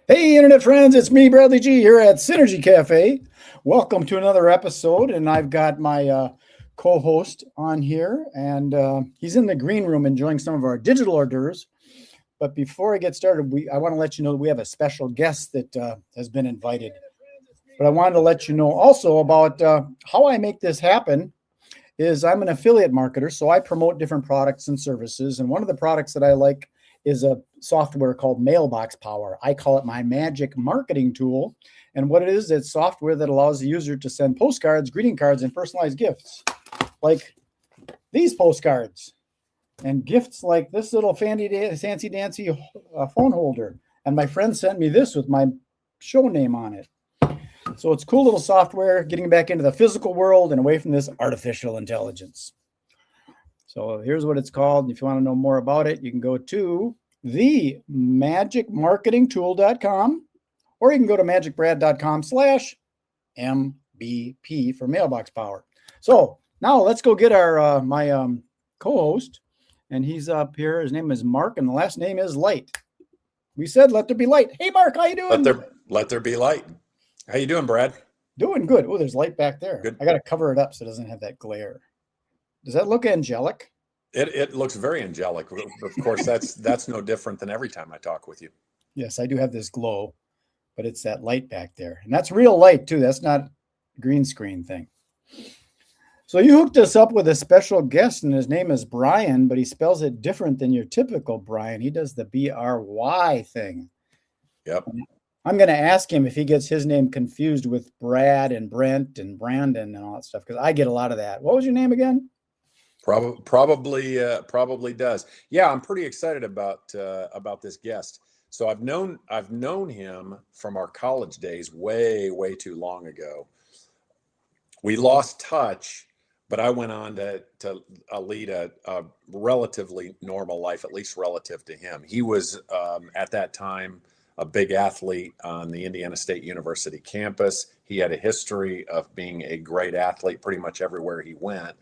Hey, internet friends, it's me, Bradley G, here at Synergy Cafe. Welcome to another episode, and I've got my co-host on here, and he's in the green room enjoying some of our digital hors d'oeuvres. But before I get started, I want to let you know that we have a special guest that has been invited. But I wanted to let you know also about how I make this happen. Is I'm an affiliate marketer, so I promote different products and services. And one of the products that I like is a software called Mailbox Power. I call it my magic marketing tool. And what it is, it's software that allows the user to send postcards, greeting cards, and personalized gifts, like these postcards, and gifts like this little fancy dancy phone holder. And my friend sent me this with my show name on it. So it's cool little software, getting back into the physical world and away from this artificial intelligence. So here's what it's called. If you want to know more about it, you can go to themagicmarketingtool.com, or you can go to magicbrad.com/MBP for mailbox power. So now let's go get our my co-host, and he's up here. His name is Mark, and the last name is Light. We said let there be light. Hey, Mark, how you doing? Let there be light. How you doing, Brad? Doing good. Oh, there's light back there. Good. I got to cover it up so it doesn't have that glare. Does that look angelic? It looks very angelic. Of course, that's no different than every time I talk with you. Yes, I do have this glow, but it's that light back there. And that's real light too. That's not a green screen thing. So you hooked us up with a special guest, and his name is Bryan, but he spells it different than your typical Bryan. He does the BRY thing. Yep. I'm going to ask him if he gets his name confused with Brad and Brent and Brandon and all that stuff, because I get a lot of that. What was your name again? Probably does. Yeah, I'm pretty excited about this guest. So I've known him from our college days way too long ago. We lost touch, but I went on to lead a relatively normal life, at least relative to him. He was at that time a big athlete on the Indiana State University campus. He had a history of being a great athlete pretty much everywhere he went.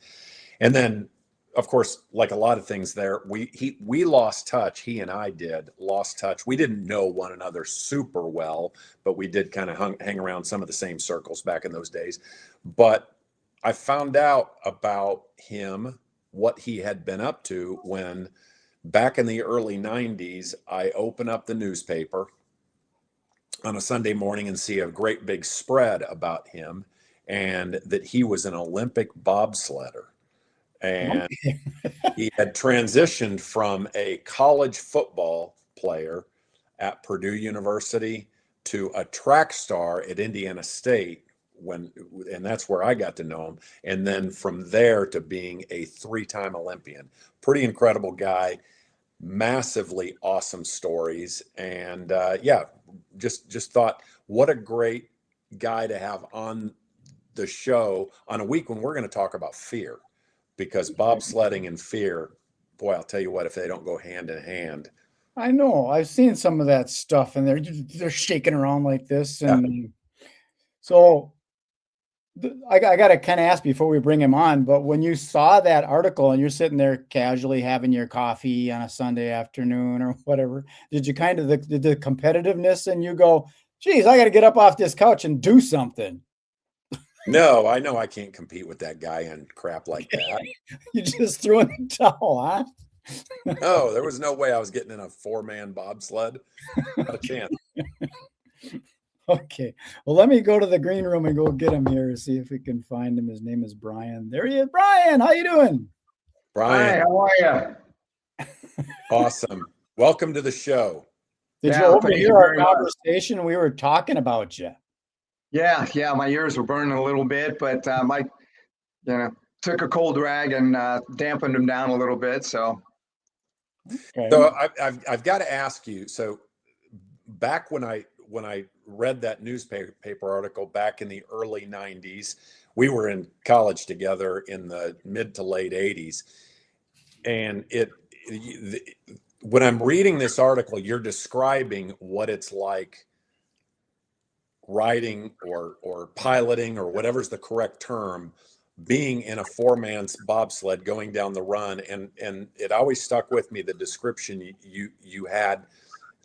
And then, of course, like a lot of things there, we lost touch. He and I lost touch. We didn't know one another super well, but we did kind of hang around some of the same circles back in those days. But I found out about him, what he had been up to when back in the early 90s, I open up the newspaper on a Sunday morning and see a great big spread about him, and that he was an Olympic bobsledder. And he had transitioned from a college football player at Purdue University to a track star at Indiana State, and that's where I got to know him. And then from there to being a 3-time Olympian. Pretty incredible guy, massively awesome stories. And just thought, what a great guy to have on the show on a week when we're going to talk about fear. Because bobsledding and fear, boy, I'll tell you what, if they don't go hand in hand. I know. I've seen some of that stuff, and they're shaking around like this. And so I got to kind of ask before we bring him on, but when you saw that article and you're sitting there casually having your coffee on a Sunday afternoon or whatever, did you kind of the competitiveness and you go, geez, I got to get up off this couch and do something? No, I know I can't compete with that guy and crap like that. You just threw in the towel, huh? No, there was no way I was getting in a 4-man bobsled. Not a chance. Okay. Well, let me go to the green room and go get him here and see if we can find him. His name is Bryan. There he is. Bryan, how you doing? Bryan. Hi, how are you? Awesome. Welcome to the show. Did you overhear our conversation? We were talking about you. Yeah, my ears were burning a little bit, but I took a cold rag and dampened them down a little bit. So, okay. So I've got to ask you. So, back when I read that newspaper article back in the early 90s, we were in college together in the mid to late 80s, and when I'm reading this article, you're describing what it's like riding or piloting or whatever's the correct term, being in a 4-man's bobsled going down the run, and it always stuck with me, the description you had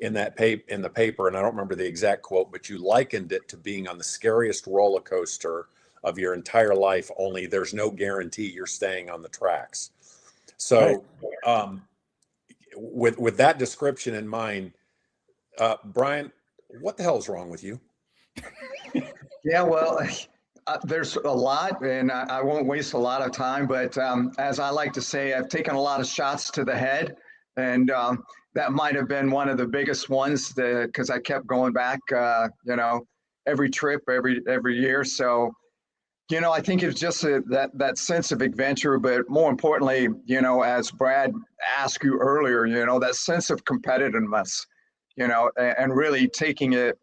in the paper, and I don't remember the exact quote, but you likened it to being on the scariest roller coaster of your entire life, only there's no guarantee you're staying on the tracks. So with that description in mind, Bryan, what the hell is wrong with you? Yeah, well, there's a lot, and I won't waste a lot of time. But as I like to say, I've taken a lot of shots to the head, and that might have been one of the biggest ones because I kept going back, every trip, every year. So, I think it's just that sense of adventure, but more importantly, as Brad asked you earlier, that sense of competitiveness, and really taking it,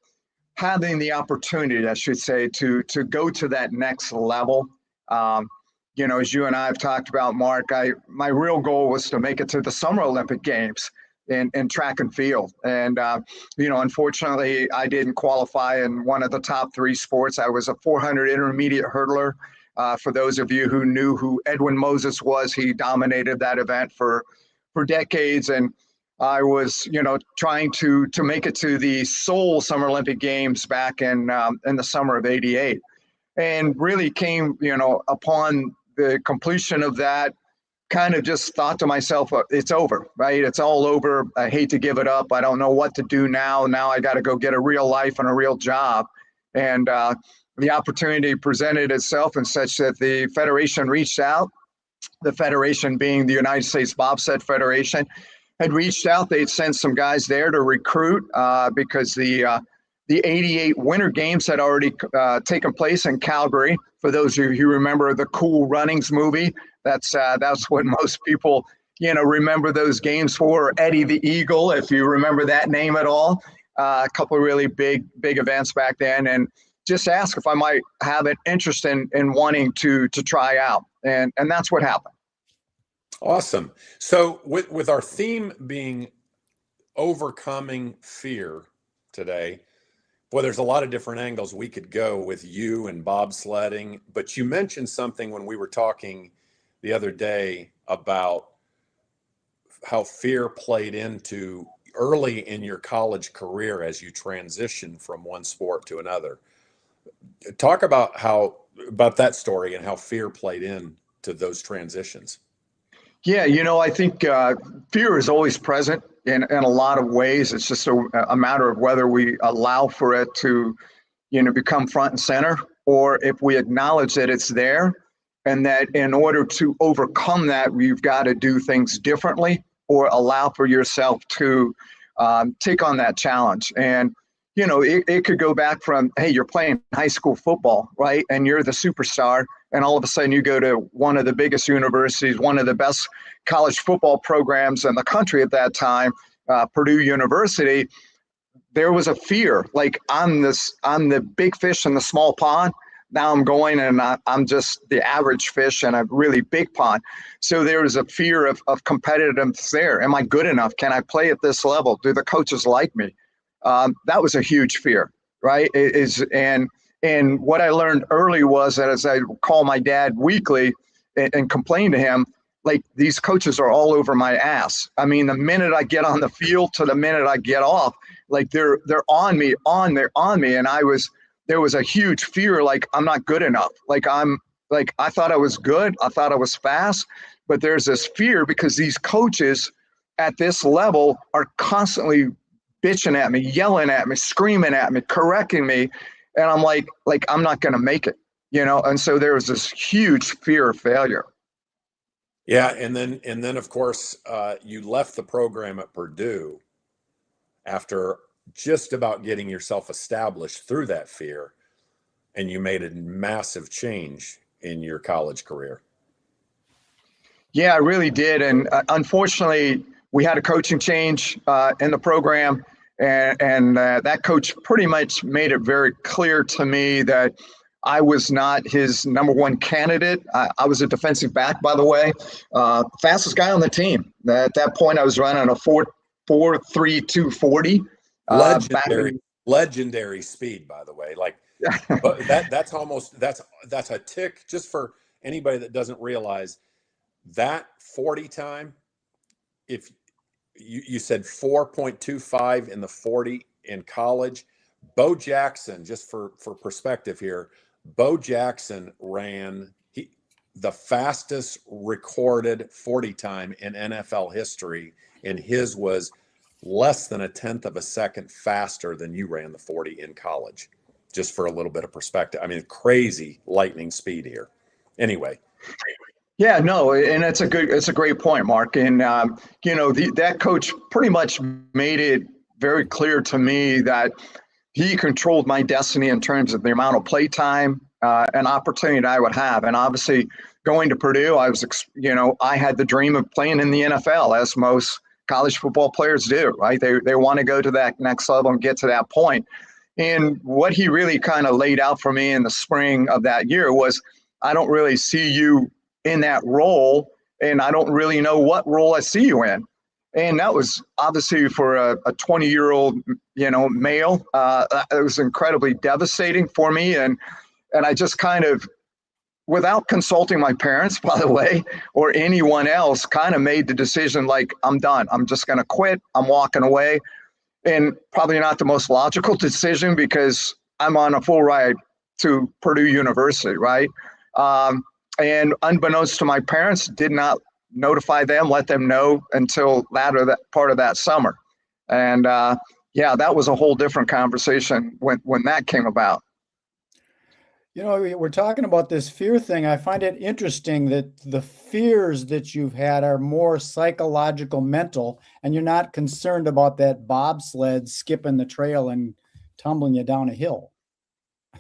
having the opportunity, I should say, to go to that next level. As you and I have talked about, Mark, my real goal was to make it to the Summer Olympic Games in track and field. And, unfortunately, I didn't qualify in one of the top three sports. I was a 400 intermediate hurdler. For those of you who knew who Edwin Moses was, he dominated that event for decades. And I was, trying to make it to the Seoul Summer Olympic Games back in the summer of '88, and really came, upon the completion of that, kind of just thought to myself, it's over, right? It's all over. I hate to give it up. I don't know what to do now. Now I got to go get a real life and a real job. And the opportunity presented itself in such that the Federation reached out, the Federation being the United States Bobsled Federation, had reached out. They'd sent some guys there to recruit because the '88 Winter Games had already taken place in Calgary. For those of you who remember the Cool Runnings movie, that's what most people remember those games for. Or Eddie the Eagle, if you remember that name at all. A couple of really big events back then, and just ask if I might have an interest in wanting to try out, and that's what happened. Awesome. So with our theme being overcoming fear today, boy, there's a lot of different angles we could go with you and bobsledding, but you mentioned something when we were talking the other day about how fear played into early in your college career as you transitioned from one sport to another. Talk about that story and how fear played into those transitions. Yeah, I think fear is always present in a lot of ways. It's just a matter of whether we allow for it to, become front and center, or if we acknowledge that it's there, and that in order to overcome that, we've got to do things differently, or allow for yourself to take on that challenge. And it could go back from, hey, you're playing high school football, right? And you're the superstar. And all of a sudden you go to one of the biggest universities, one of the best college football programs in the country at that time, Purdue University. There was a fear, like I'm the big fish in the small pond. Now I'm going and I'm just the average fish in a really big pond. So there was a fear of competitiveness there. Am I good enough? Can I play at this level? Do the coaches like me? That was a huge fear, right? And what I learned early was that as I call my dad weekly and complain to him, like, these coaches are all over my ass. I mean, the minute I get on the field to the minute I get off, like they're on me. And there was a huge fear, like I'm not good enough. I thought I was good. I thought I was fast, but there's this fear because these coaches at this level are constantly bitching at me, yelling at me, screaming at me, correcting me. And I'm like I'm not going to make it, And so there was this huge fear of failure. Yeah. And then of course, you left the program at Purdue after just about getting yourself established through that fear. And you made a massive change in your college career. Yeah, I really did. And unfortunately, we had a coaching change in the program. And that coach pretty much made it very clear to me that I was not his number one candidate. I was a defensive back, by the way, fastest guy on the team. At that point, I was running a 4.3 240. Legendary speed, by the way. Like, but that's a tick. Just for anybody that doesn't realize that 40 time, if you said 4.25 in the 40 in college. Bo Jackson, just for perspective here, Bo Jackson ran the fastest recorded 40 time in NFL history, and his was less than 1/10 of a second faster than you ran the 40 in college. Just for a little bit of perspective. I mean, crazy lightning speed here. Anyway. Yeah, no, and it's a great point, Mark. And that coach pretty much made it very clear to me that he controlled my destiny in terms of the amount of play time and opportunity that I would have. And obviously, going to Purdue, I had the dream of playing in the NFL, as most college football players do, right? They want to go to that next level and get to that point. And what he really kind of laid out for me in the spring of that year was, I don't really see you in that role, and I don't really know what role I see you in. And that was obviously for a 20-year-old, male. It was incredibly devastating for me. And I just kind of, without consulting my parents, by the way, or anyone else, kind of made the decision like, I'm done. I'm just going to quit. I'm walking away. And probably not the most logical decision because I'm on a full ride to Purdue University, right? And unbeknownst to my parents, did not notify them, let them know until latter that part of that summer. And that was a whole different conversation when that came about. We're talking about this fear thing. I find it interesting that the fears that you've had are more psychological, mental, and you're not concerned about that bobsled skipping the trail and tumbling you down a hill.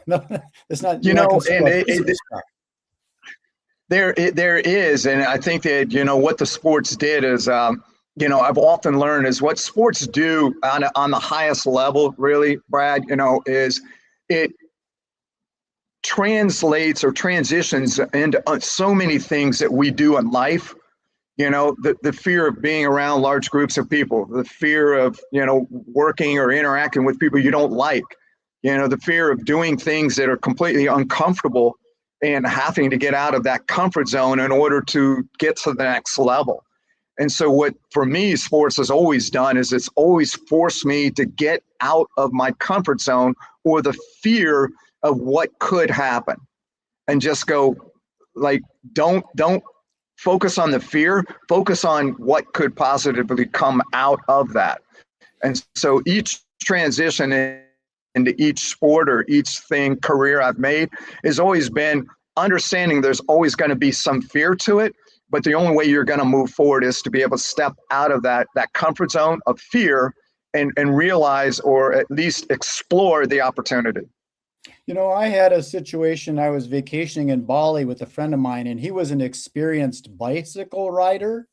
No, it's not. There is, and I think that what the sports did is, I've often learned is what sports do on the highest level, really, Brad. Is it translates or transitions into so many things that we do in life. The fear of being around large groups of people, the fear of working or interacting with people you don't like, the fear of doing things that are completely uncomfortable and having to get out of that comfort zone in order to get to the next level. And so what for me sports has always done is it's always forced me to get out of my comfort zone or the fear of what could happen, and just go like, don't focus on the fear, focus on what could positively come out of that. And so each transition into each sport or each career I've made has always been understanding there's always going to be some fear to it, but the only way you're going to move forward is to be able to step out of that comfort zone of fear and realize, or at least explore the opportunity. I had a situation. I was vacationing in Bali with a friend of mine, and he was an experienced bicycle rider.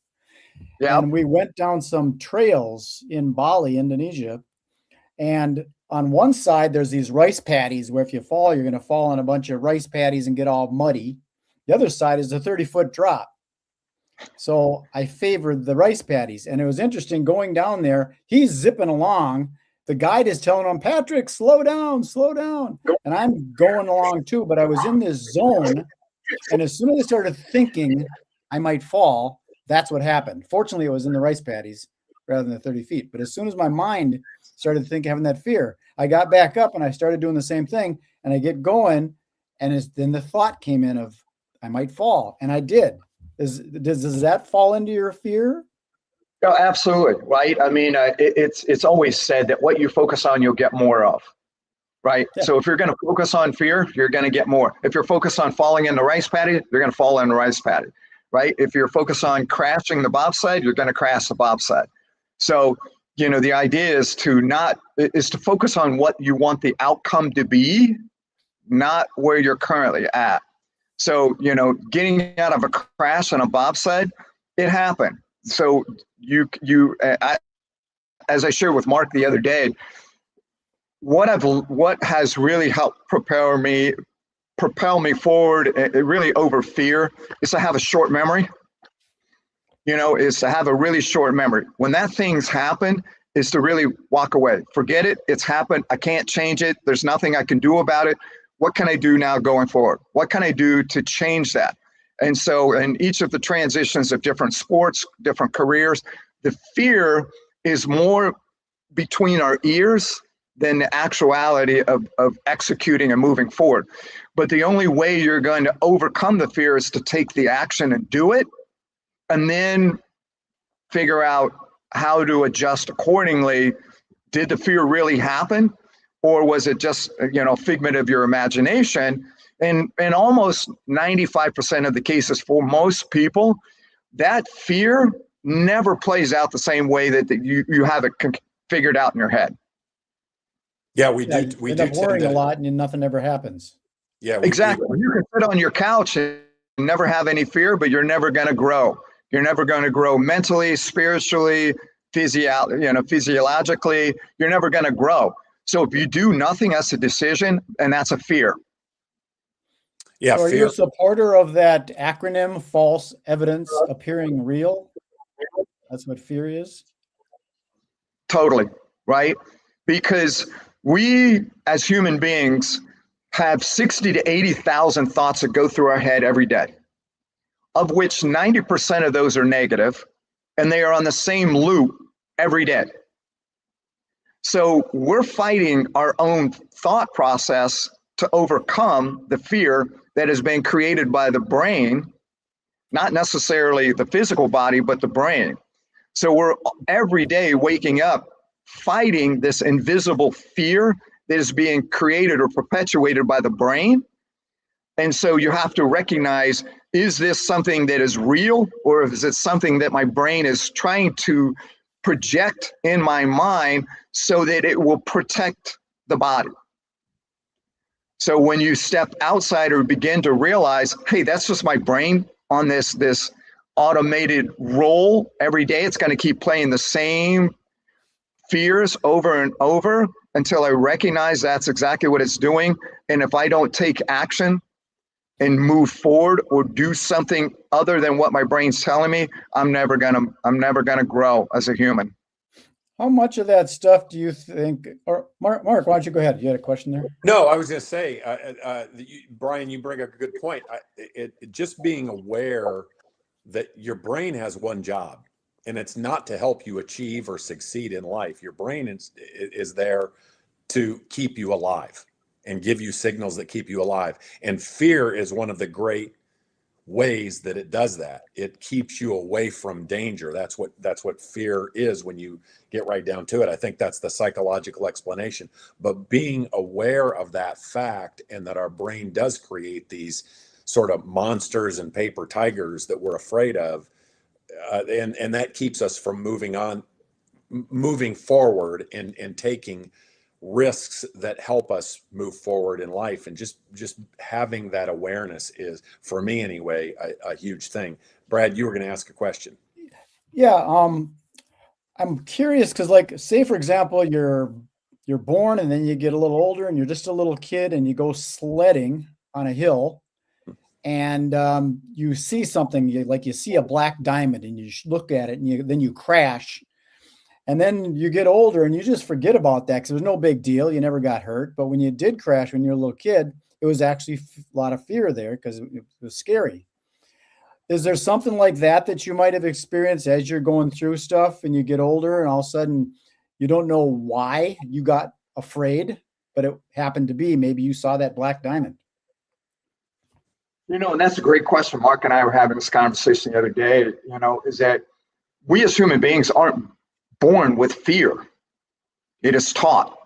Yeah. And we went down some trails in Bali, Indonesia. And on one side, there's these rice paddies where if you fall, you're going to fall on a bunch of rice paddies and get all muddy. The other side is a 30-foot drop. So I favored the rice paddies. And it was interesting going down there. He's zipping along. The guide is telling him, Patrick, slow down, slow down. And I'm going along too, but I was in this zone. And as soon as I started thinking I might fall, that's what happened. Fortunately, it was in the rice paddies rather than the 30 feet. But as soon as my mind started thinking, having that fear, I got back up and I started doing the same thing. And I get going. And then the thought came in of, I might fall. And I did. Does that fall into your fear? No, absolutely. Right. I mean, it's always said that what you focus on, you'll get more of. Right. Yeah. So if you're going to focus on fear, you're going to get more. If you're focused on falling in the rice paddy, you're going to fall in the rice paddy. Right. If you're focused on crashing the bobsled, you're going to crash the bobsled. So, the idea is to focus on what you want the outcome to be, not where you're currently at. So, getting out of a crash on a bobsled, it happened. So as I shared with Mark the other day, what has really helped propel me forward, really over fear, is to have a short memory. Is to have a really short memory. When that thing's happened, is to really walk away. Forget it. It's happened. I can't change it. There's nothing I can do about it. What can I do now going forward? What can I do to change that? And so in each of the transitions of different sports, different careers, The fear is more between our ears than the actuality of executing and moving forward. But the only way you're going to overcome the fear is to take the action and do it, and then figure out how to adjust accordingly. Did the fear really happen? Or was it just, figment of your imagination? And in almost 95% of the cases for most people, that fear never plays out the same way that you have it figured out in your head. Yeah, we do. You We end do up worrying tend a to. lot and nothing ever happens. Yeah, Exactly. You can sit on your couch and never have any fear, but you're never going to grow. You're never going to grow mentally, spiritually, physiologically. You're never going to grow. So if you do nothing, that's a decision, and that's a fear. Yeah, So are you fear. a supporter of that acronym, false evidence appearing real? That's what fear is? Totally, right? Because we, as human beings, have 60 to 80,000 thoughts that go through our head every day, of which 90% of those are negative, and they are on the same loop every day. So we're fighting our own thought process to overcome the fear that has been created by the brain, not necessarily the physical body, but the brain. So we're every day waking up fighting this invisible fear that is being created or perpetuated by the brain. And so you have to recognize, is this something that is real, or is it something that my brain is trying to project in my mind so that it will protect the body? So when you step outside or begin to realize, hey, that's just my brain on this automated role every day, it's going to keep playing the same fears over and over until I recognize that's exactly what it's doing. And if I don't take action and move forward or do something other than what my brain's telling me, I'm never gonna grow as a human. How much of that stuff do you think, or Mark, why don't you go ahead? You had a question there? No, I was going to say, Bryan, you bring up a good point. Just being aware that your brain has one job, and it's not to help you achieve or succeed in life. Your brain is there to keep you alive and give you signals that keep you alive. And fear is one of the great ways that it does that. It keeps you away from danger. That's what fear is when you get right down to it. I think that's the psychological explanation. But being aware of that fact, and that our brain does create these sort of monsters and paper tigers that we're afraid of, and that keeps us from moving forward and taking risks that help us move forward in life. And just having that awareness is, for me anyway, a huge thing. Brad, you were going to ask a question. Yeah, I'm curious because, like, say for example, you're born and then you get a little older and you're just a little kid and you go sledding on a hill, and you see something, you see a black diamond and you look at it and then you crash. And then you get older and you just forget about that because it was no big deal. You never got hurt. But when you did crash when you were a little kid, it was actually a lot of fear there because it was scary. Is there something like that you might have experienced as you're going through stuff and you get older and all of a sudden you don't know why you got afraid, but it happened to be maybe you saw that black diamond? And that's a great question. Mark and I were having this conversation the other day, is that we as human beings aren't born with fear. It is taught,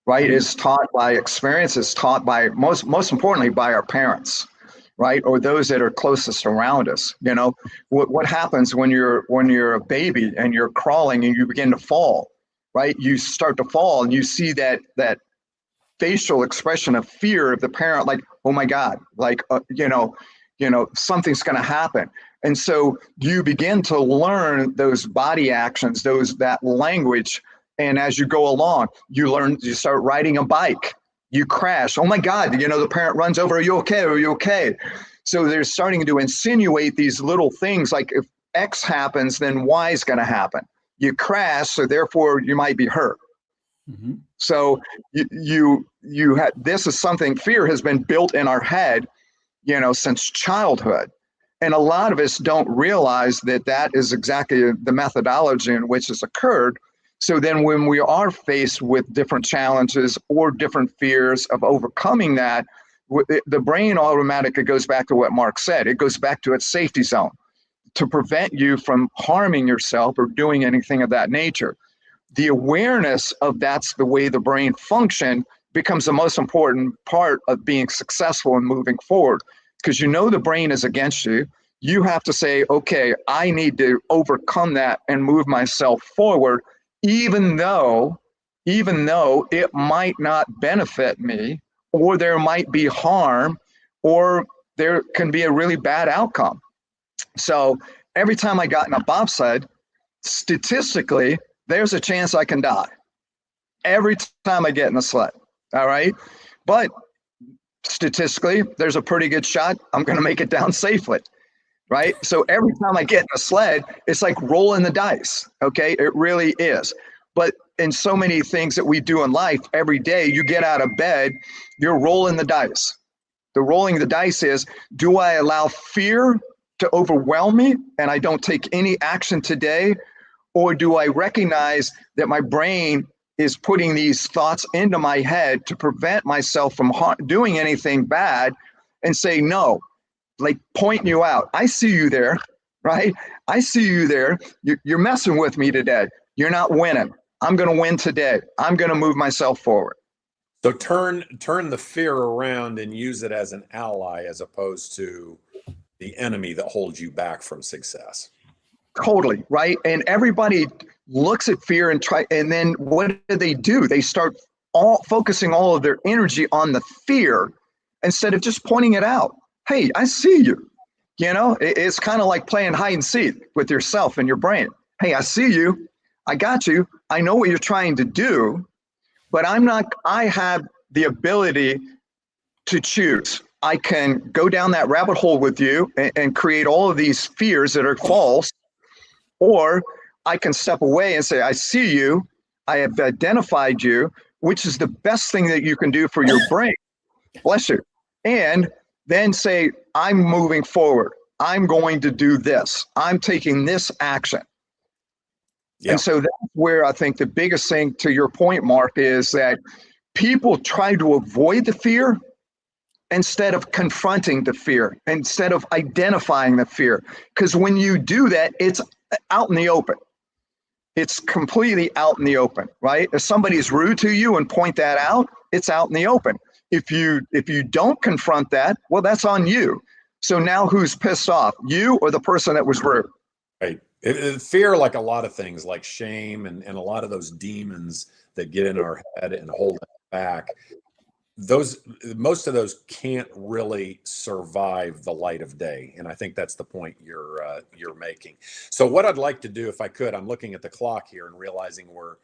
right? It is taught by experience. It's taught by most importantly by our parents, right? Or those that are closest around us. What happens when you're a baby and you're crawling and you begin to fall, right? You start to fall and you see that facial expression of fear of the parent, like, oh my God, like, something's going to happen. And so you begin to learn those body actions, that language. And as you go along, you start riding a bike, you crash. Oh my God, the parent runs over, are you okay? Are you okay? So they're starting to insinuate these little things like, if X happens, then Y is going to happen. You crash, so therefore you might be hurt. Mm-hmm. So you have, this is something, fear has been built in our head, since childhood. And a lot of us don't realize that that is exactly the methodology in which has occurred. So then when we are faced with different challenges or different fears of overcoming that, the brain automatically goes back to what Mark said. It goes back to its safety zone to prevent you from harming yourself or doing anything of that nature. The awareness of that's the way the brain functions becomes the most important part of being successful and moving forward. Because you know the brain is against you. You have to say, okay, I need to overcome that and move myself forward, even though it might not benefit me, or there might be harm, or there can be a really bad outcome. So every time I got in a bobsled, statistically, there's a chance I can die. Every time I get in a sled, all right? But statistically, there's a pretty good shot I'm going to make it down safely, right? So every time I get in a sled, it's like rolling the dice, okay? It really is. But in so many things that we do in life, every day you get out of bed, you're rolling the dice. The rolling the dice is, do I allow fear to overwhelm me and I don't take any action today? Or do I recognize that my brain is putting these thoughts into my head to prevent myself from doing anything bad, and say, no, like point you out. I see you there, right? I see you there. You're messing with me today. You're not winning. I'm going to win today. I'm going to move myself forward. So turn the fear around and use it as an ally as opposed to the enemy that holds you back from success. Totally, right? And everybody looks at fear and then what do? They start focusing all of their energy on the fear instead of just pointing it out. Hey, I see you. You know, it's kind of like playing hide and seek with yourself and your brain. Hey, I see you. I got you. I know what you're trying to do, but I have the ability to choose. I can go down that rabbit hole with you and create all of these fears that are false, or I can step away and say, I see you. I have identified you, which is the best thing that you can do for your brain. Bless you. And then say, I'm moving forward. I'm going to do this. I'm taking this action. Yeah. And so that's where I think the biggest thing, to your point, Mark, is that people try to avoid the fear instead of confronting the fear, instead of identifying the fear. Because when you do that, it's out in the open. It's completely out in the open, right? If somebody's rude to you and point that out, it's out in the open. If you don't confront that, well, that's on you. So now who's pissed off, you or the person that was rude? Right. Fear, like a lot of things, like shame and a lot of those demons that get in our head and hold us back, most of those can't really survive the light of day. And I think that's the point you're making. So what I'd like to do, if I could, I'm looking at the clock here and realizing we're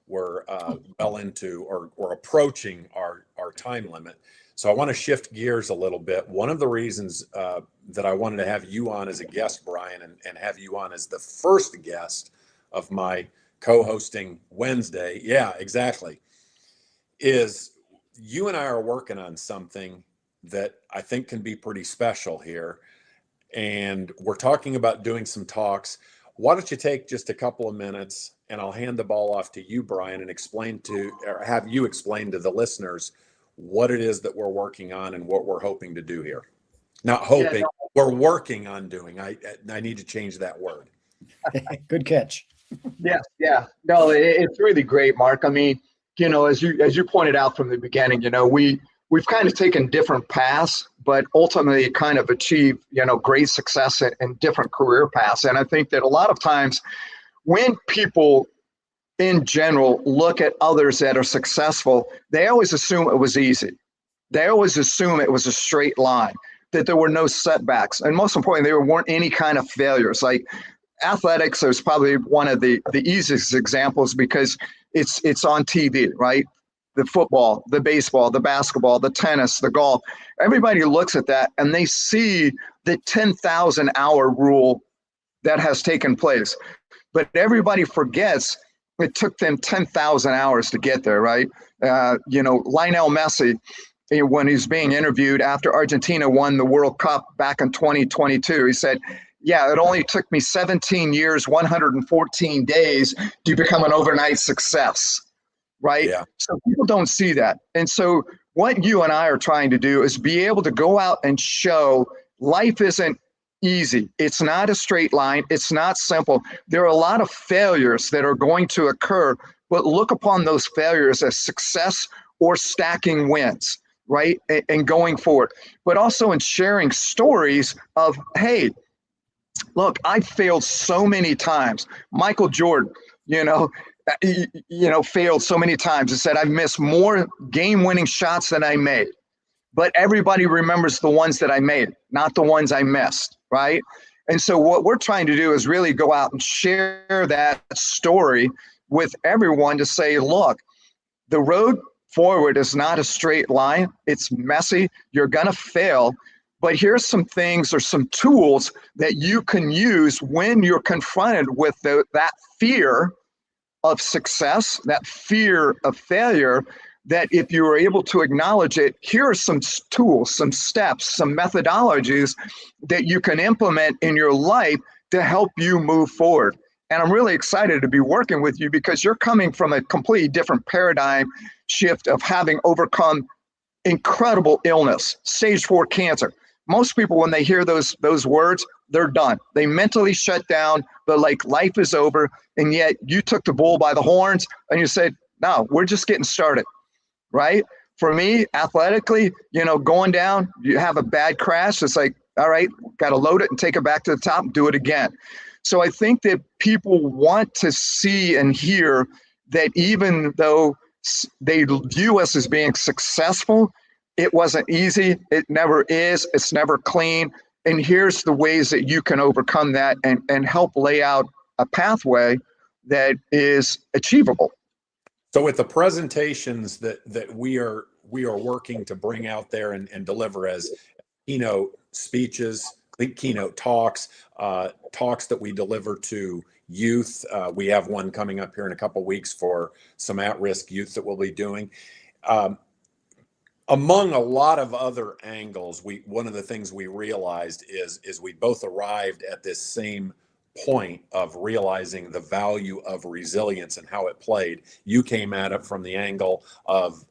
well into or approaching our time limit. So I want to shift gears a little bit. One of the reasons that I wanted to have you on as a guest, Bryan, and have you on as the first guest of my co-hosting Wednesday, yeah, exactly, is you and I are working on something that I think can be pretty special here. And we're talking about doing some talks. Why don't you take just a couple of minutes and I'll hand the ball off to you, Bryan, and have you explain to the listeners what it is that we're working on and what we're hoping to do here. Not hoping, we're working on doing. I need to change that word. Good catch. Yes, yeah. No, it's really great, Mark. I mean, you know, as you pointed out from the beginning, you know, we've kind of taken different paths, but ultimately kind of achieved, you know, great success in different career paths. And I think that a lot of times when people in general look at others that are successful, they always assume it was easy. They always assume it was a straight line, that there were no setbacks. And most importantly, there weren't any kind of failures. Like athletics is probably one of the easiest examples because it's on TV, right? The football, the baseball, the basketball, the tennis, the golf. Everybody looks at that and they see the 10,000 hour rule that has taken place. But everybody forgets it took them 10,000 hours to get there, right? You know, Lionel Messi, when he's being interviewed after Argentina won the World Cup back in 2022. He said, yeah, it only took me 17 years, 114 days to become an overnight success, right? Yeah. So people don't see that. And so what you and I are trying to do is be able to go out and show life isn't easy. It's not a straight line. It's not simple. There are a lot of failures that are going to occur, but look upon those failures as success or stacking wins, right? And going forward, but also in sharing stories of, hey, look, I failed so many times. Michael Jordan, failed so many times. He said, I've missed more game-winning shots than I made. But everybody remembers the ones that I made, not the ones I missed, right? And so what we're trying to do is really go out and share that story with everyone to say, look, the road forward is not a straight line. It's messy. You're going to fail. But here's some things or some tools that you can use when you're confronted with that fear of success, that fear of failure, that if you were able to acknowledge it, here are some tools, some steps, some methodologies that you can implement in your life to help you move forward. And I'm really excited to be working with you because you're coming from a completely different paradigm shift of having overcome incredible illness, stage 4 cancer. Most people, when they hear those words, they're done. They mentally shut down. They're like, life is over. And yet you took the bull by the horns and you said, no, we're just getting started, right? For me, athletically, going down, you have a bad crash. It's like, all right, got to load it and take it back to the top and do it again. So I think that people want to see and hear that even though they view us as being successful, it wasn't easy. It never is. It's never clean. And here's the ways that you can overcome that and help lay out a pathway that is achievable. So with the presentations that we are working to bring out there and deliver as keynote speeches, keynote talks, talks that we deliver to youth. We have one coming up here in a couple of weeks for some at-risk youth that we'll be doing. Among a lot of other angles, one of the things we realized is we both arrived at this same point of realizing the value of resilience and how it played. You came at it from the angle of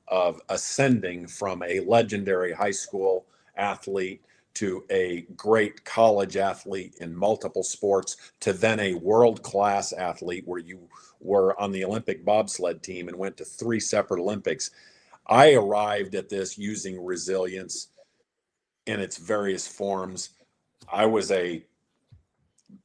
ascending from a legendary high school athlete to a great college athlete in multiple sports to then a world-class athlete where you were on the Olympic bobsled team and went to 3 separate Olympics. I arrived at this using resilience in its various forms. I was a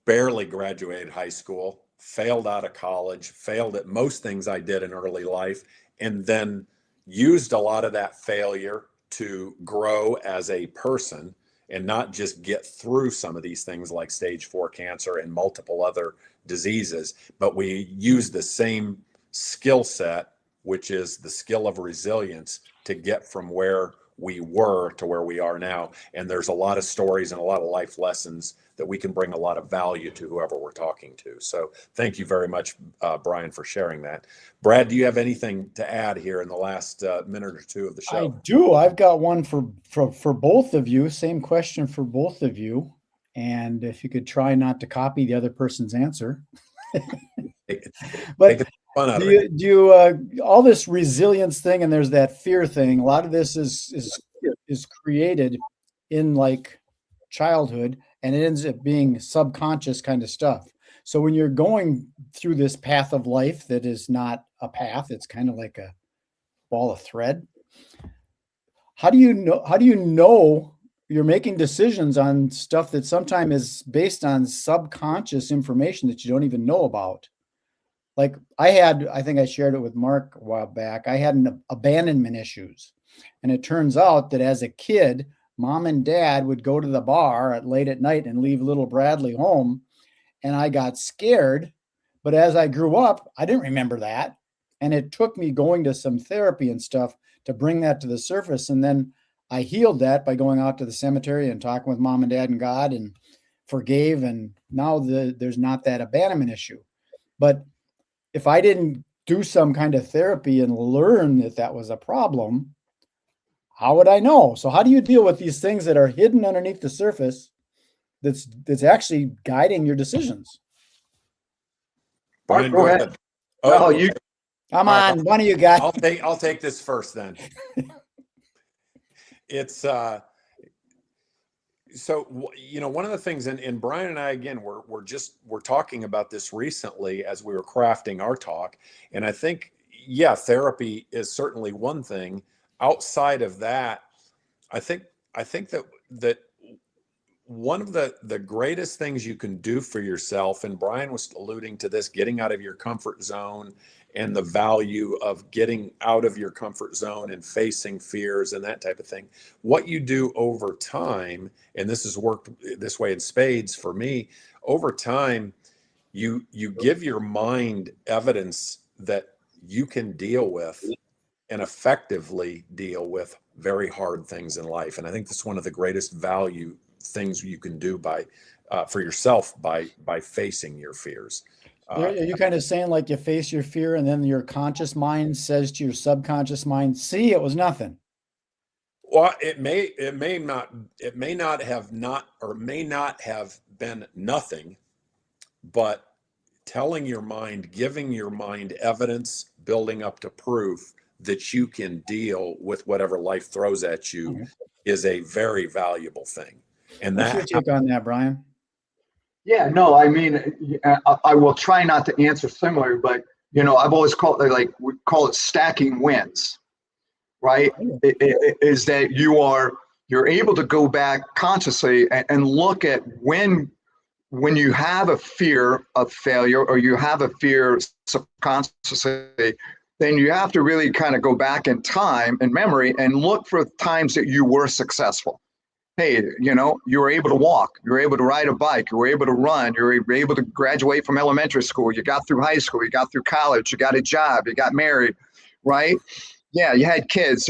barely graduated high school, failed out of college, failed at most things I did in early life, and then used a lot of that failure to grow as a person and not just get through some of these things like stage 4 cancer and multiple other diseases, but we use the same skill set, which is the skill of resilience, to get from where we were to where we are now. And there's a lot of stories and a lot of life lessons that we can bring a lot of value to whoever we're talking to. So thank you very much, Bryan, for sharing that. Brad, do you have anything to add here in the last minute or two of the show? I do. I've got one for both of you. Same question for both of you. And if you could try not to copy the other person's answer. But do you all this resilience thing, and there's that fear thing, a lot of this is created in like childhood, and it ends up being subconscious kind of stuff. So when you're going through this path of life that is not a path, it's kind of like a ball of thread. How do you know you're making decisions on stuff that sometimes is based on subconscious information that you don't even know about? Like I think I shared it with Mark a while back. I had an abandonment issues. And it turns out that as a kid, mom and dad would go to the bar late at night and leave little Bradley home. And I got scared. But as I grew up, I didn't remember that. And it took me going to some therapy and stuff to bring that to the surface. And then I healed that by going out to the cemetery and talking with mom and dad and God and forgave. And now there's not that abandonment issue. But if I didn't do some kind of therapy and learn that was a problem, how would I know? So how do you deal with these things that are hidden underneath the surface that's actually guiding your decisions? Brian, Go go ahead. ahead. No, Okay. you. Come All on, right, one of you guys. I'll take this first then. It's so one of the things, and Brian and I, again, we're talking about this recently as we were crafting our talk, and I think, yeah, therapy is certainly one thing. Outside of that, I think that one of the greatest things you can do for yourself, and Brian was alluding to this, getting out of your comfort zone and the value of getting out of your comfort zone and facing fears and that type of thing. What you do over time, and this has worked this way in spades for me, over time, you give your mind evidence that you can deal with and effectively deal with very hard things in life. And I think that's one of the greatest value things you can do for yourself by facing your fears. Are you kind of saying like you face your fear and then your conscious mind says to your subconscious mind, see, it was nothing. Well, it may not have been nothing, but telling your mind, giving your mind evidence, building up to proof that you can deal with whatever life throws at you is a very valuable thing. And What's your take on that, Brian? Yeah, no, I mean, I will try not to answer similar, but I've always called it, like, we call it stacking wins, right? Is that you're able to go back consciously and look at when you have a fear of failure or you have a fear subconsciously, then you have to really kind of go back in time and memory and look for times that you were successful. Hey, you were able to walk, you were able to ride a bike, you were able to run, you were able to graduate from elementary school, you got through high school, you got through college, you got a job, you got married, right? Yeah, you had kids.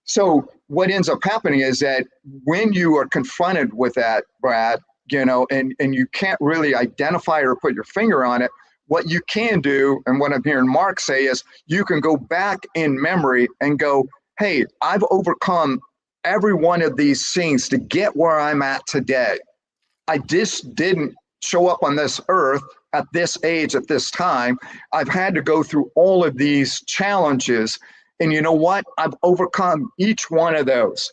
So what ends up happening is that when you are confronted with that, Brad, and you can't really identify or put your finger on it, what you can do, and what I'm hearing Mark say, is you can go back in memory and go, hey, I've overcome every one of these things to get where I'm at today. I just didn't show up on this earth at this age, at this time. I've had to go through all of these challenges. And you know what? I've overcome each one of those.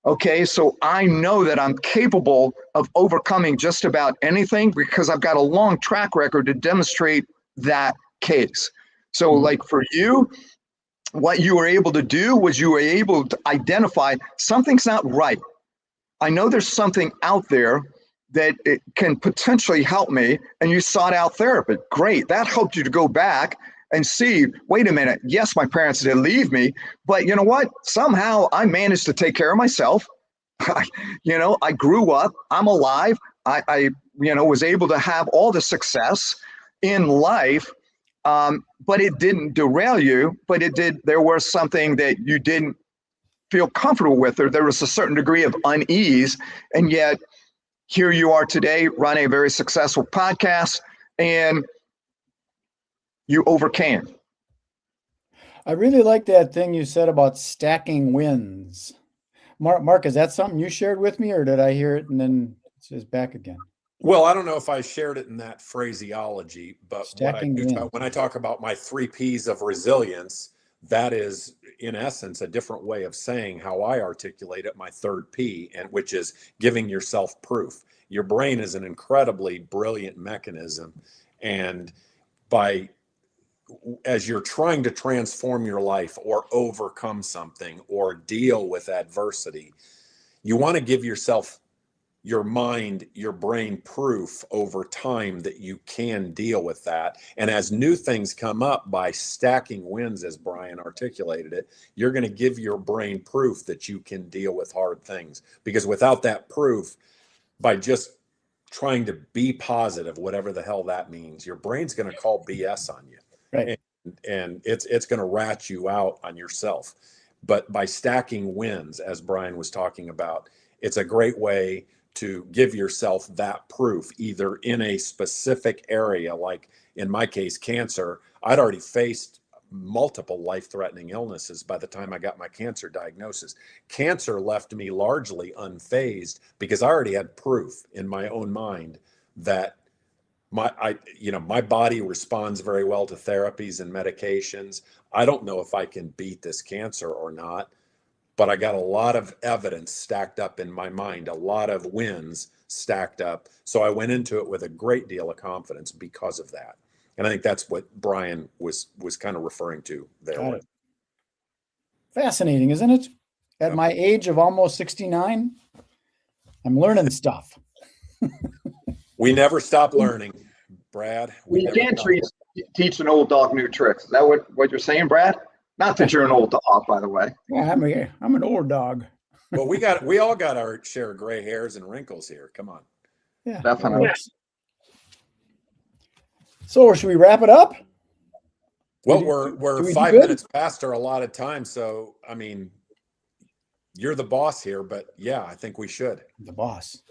Okay, so I know that I'm capable of overcoming just about anything because I've got a long track record to demonstrate that case. So like for you, what you were able to do was you were able to identify something's not right. I know there's something out there that it can potentially help me, and you sought out therapy. Great, that helped you to go back and see, wait a minute, yes, my parents did leave me, but you know what? Somehow I managed to take care of myself. I grew up, I'm alive. I was able to have all the success in life, but it didn't derail you, but it did, there was something that you didn't feel comfortable with, or there was a certain degree of unease, and yet here you are today running a very successful podcast, and you overcame. I really like that thing you said about stacking wins. Mark, is that something you shared with me, or did I hear it and then it's back again? Well, I don't know if I shared it in that phraseology, but Stacking wins. when I talk about my 3 Ps of resilience, that is in essence a different way of saying how I articulate it, my 3rd P, and which is giving yourself proof. Your brain is an incredibly brilliant mechanism, and as you're trying to transform your life or overcome something or deal with adversity, you want to give yourself, your mind, your brain proof over time that you can deal with that. And as new things come up, by stacking wins, as Brian articulated it, you're going to give your brain proof that you can deal with hard things. Because without that proof, by just trying to be positive, whatever the hell that means, your brain's going to call BS on you. Right. And it's going to rat you out on yourself. But by stacking wins, as Brian was talking about, it's a great way to give yourself that proof, either in a specific area, like in my case, cancer. I'd already faced multiple life-threatening illnesses by the time I got my cancer diagnosis. Cancer left me largely unfazed because I already had proof in my own mind that my body responds very well to therapies and medications. I don't know if I can beat this cancer or not, but I got a lot of evidence stacked up in my mind, a lot of wins stacked up. So I went into it with a great deal of confidence because of that. And I think that's what Bryan was kind of referring to there. Got it. Fascinating, isn't it? At my age of almost 69, I'm learning stuff. We never stop learning, Brad. You can't teach an old dog new tricks. Is that what you're saying, Brad? Not that you're an old dog, by the way. Yeah, I'm an old dog. Well, we all got our share of gray hairs and wrinkles here. Come on. Yeah, definitely. So should we wrap it up? Well, we're 5 minutes past our allotted time. So, I mean, you're the boss here, but yeah, I think we should. The boss.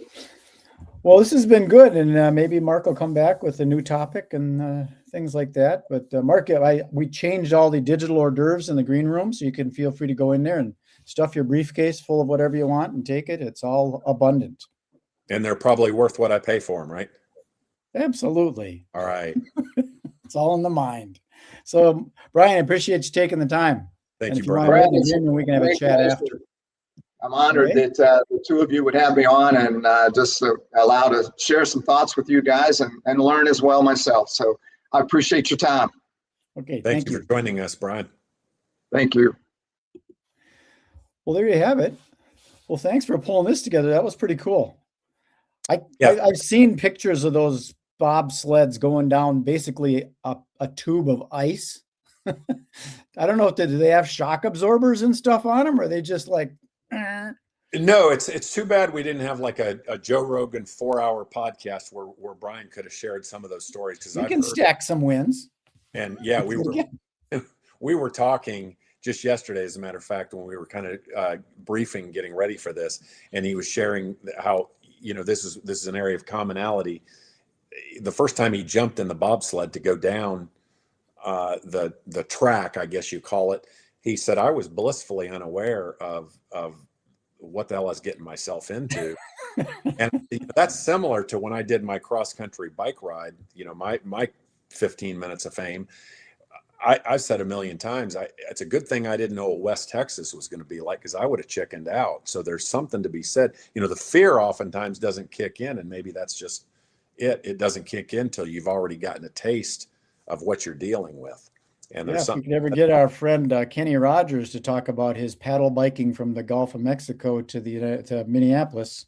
Well, this has been good, and maybe Mark will come back with a new topic and things like that. But Mark, we changed all the digital hors d'oeuvres in the green room, so you can feel free to go in there and stuff your briefcase full of whatever you want and take it. It's all abundant. And they're probably worth what I pay for them, right? Absolutely. All right. It's all in the mind. So, Bryan, I appreciate you taking the time. Thank and you, if Bryan. You want to get in, we can have a chat after. I'm honored that the two of you would have me on and just allow to share some thoughts with you guys and learn as well myself. So I appreciate your time. Okay. Thank you for joining us, Bryan. Thank you. Well, there you have it. Well, thanks for pulling this together. That was pretty cool. I've seen pictures of those bobsleds going down basically a tube of ice. I don't know, do they have shock absorbers and stuff on them, or are they just like... No, it's too bad we didn't have like a Joe Rogan 4-hour podcast where Bryan could have shared some of those stories, because we can stack some wins. And yeah, we were talking just yesterday, as a matter of fact, when we were kind of briefing, getting ready for this, and he was sharing how, this is an area of commonality. The first time he jumped in the bobsled to go down the track, I guess you call it, he said, I was blissfully unaware of what the hell I was getting myself into. And that's similar to when I did my cross-country bike ride, my 15 minutes of fame. I've said a million times, it's a good thing I didn't know what West Texas was going to be like, because I would have chickened out. So there's something to be said. The fear oftentimes doesn't kick in, and maybe that's just it. It doesn't kick in until you've already gotten a taste of what you're dealing with. And if we could ever get our friend Kenny Rogers to talk about his paddle biking from the Gulf of Mexico to Minneapolis,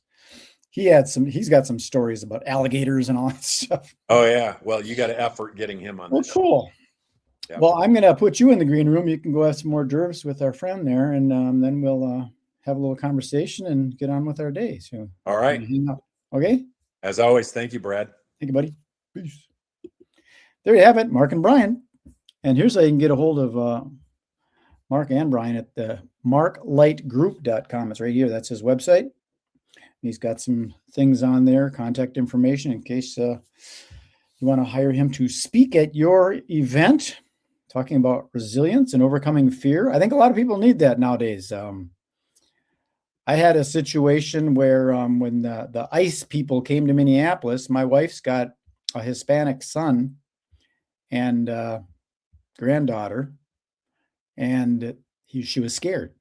he's got some stories about alligators and all that stuff. Oh yeah, well, you got to effort getting him on. Well, cool. Yeah. Well, I'm going to put you in the green room. You can go have some more d'oeuvres with our friend there, and then we'll have a little conversation and get on with our day. So, all right. Okay. As always, thank you, Brad. Thank you, buddy. Peace. There you have it, Mark and Bryan. And here's how you can get a hold of Mark and Bryan at the marklightgroup.com. It's right here. That's his website. He's got some things on there, contact information in case you want to hire him to speak at your event, talking about resilience and overcoming fear. I think a lot of people need that nowadays. I had a situation where when the ICE people came to Minneapolis, my wife's got a Hispanic son and granddaughter, and she was scared,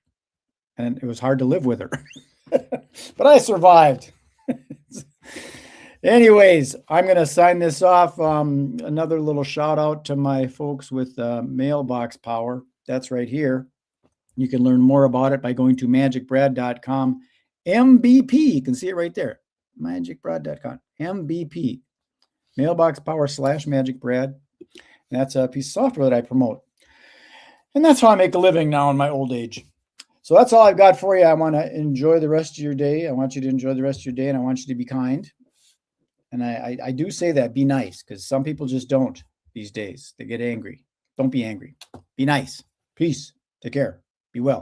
and it was hard to live with her. But I survived. Anyways, I'm going to sign this off. Another little shout out to my folks with Mailbox Power. That's right here. You can learn more about it by going to magicbrad.com. MVP. You can see it right there. Magicbrad.com. MVP. Mailbox Power /MagicBrad. And that's a piece of software that I promote. And that's how I make a living now in my old age. So that's all I've got for you. I want to enjoy the rest of your day. I want you to enjoy the rest of your day, and I want you to be kind. And I do say that, be nice, because some people just don't these days. They get angry. Don't be angry. Be nice. Peace. Take care. Be well.